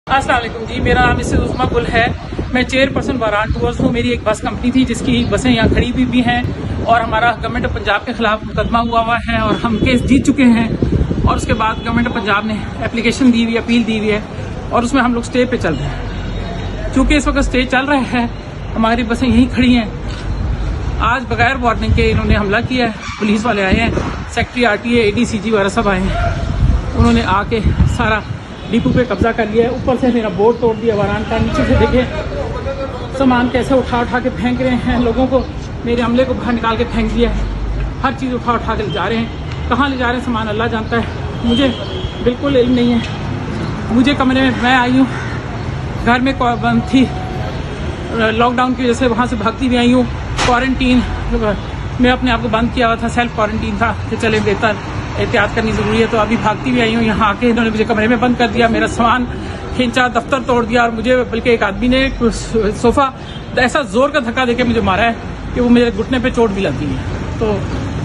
अस्सलाम वालेकुम जी, मेरा नाम मिसेस उस्मा गुल है। मैं चेयरपर्सन वारान टूर्स हूँ। मेरी एक बस कंपनी थी जिसकी बसें यहाँ खड़ी हुई भी हैं और हमारा गवर्नमेंट ऑफ पंजाब के खिलाफ मुकदमा हुआ है और हम केस जीत चुके हैं। और उसके बाद गवर्नमेंट ऑफ पंजाब ने एप्लीकेशन दी हुई, अपील दी हुई है और उसमें हम लोग स्टे पे चल रहे हैं। चूँकि इस वक्त स्टे चल रहा है, हमारी बसें यहीं खड़ी हैं। आज बगैर वार्निंग के इन्होंने हमला किया है। पुलिस वाले आए हैं, सेक्रेटरी RTA, ADCG वगैरह सब आए हैं। उन्होंने आके सारा डिपो पे कब्जा कर लिया है। ऊपर से मेरा बोर्ड तोड़ दिया वारान का। नीचे से देखें सामान कैसे उठा उठा के फेंक रहे हैं। लोगों को, मेरे अमले को बाहर निकाल के फेंक दिया है। हर चीज़ उठा उठा के ले जा रहे हैं। कहाँ ले जा रहे हैं सामान अल्लाह जानता है, मुझे बिल्कुल इल्म नहीं है। मुझे कमरे में, मैं आई हूँ, घर में बंद थी लॉकडाउन की वजह से, वहाँ से भागती भी आई हूँ। क्वारंटीन मैं अपने आप को बंद किया हुआ था, सेल्फ क्वारंटीन था कि चले बेहतर एहतियात करनी जरूरी है, तो अभी भागती भी आई हूँ। यहाँ आके इन्होंने मुझे कमरे में बंद कर दिया, मेरा सामान खींचा, दफ्तर तोड़ दिया और मुझे बल्कि एक आदमी ने सोफा ऐसा जोर का धक्का देके मुझे मारा है कि वो मेरे घुटने पे चोट भी लग गई है। तो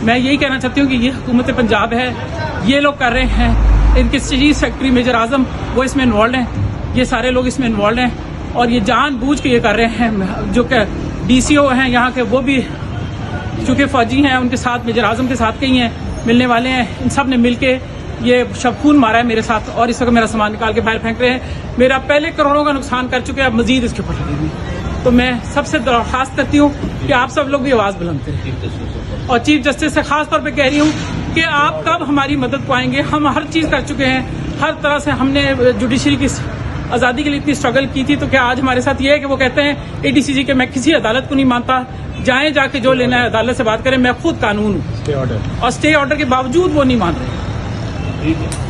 मैं यही कहना चाहती हूँ कि ये हुकूमत पंजाब है, ये लोग कर रहे हैं। इनके चीफ सेक्रेटरी मेजर आजम वो इसमें इन्वॉल्व हैं, ये सारे लोग इसमें इन्वॉल्व हैं और ये जानबूझ के ये कर रहे हैं। जो कि DCO हैं यहाँ के, वो भी चूँकि फौजी हैं, उनके साथ मेजर आजम के साथ कहीं हैं, मिलने वाले हैं। इन सब ने मिलके ये शबखून मारा है मेरे साथ और इस वक्त मेरा सामान निकाल के बाहर फेंक रहे हैं। मेरा पहले करोड़ों का नुकसान कर चुके हैं, अब मजीद इसके ऊपर लगेंगे। तो मैं सबसे दरख्वास्त करती हूँ कि आप सब लोग भी आवाज बुलंद करें और चीफ जस्टिस से खास तौर पे कह रही हूँ कि आप कब हमारी मदद को आएंगे। हम हर चीज कर चुके हैं, हर तरह से हमने जुडिशरी की आजादी के लिए इतनी स्ट्रगल की थी। तो क्या आज हमारे साथ ये है कि वो कहते हैं ADCG के मैं किसी अदालत को नहीं मानता, जाएं जाके जो लेना है अदालत से बात करें, मैं खुद कानून हूँ और स्टे ऑर्डर के बावजूद वो नहीं मान रहे।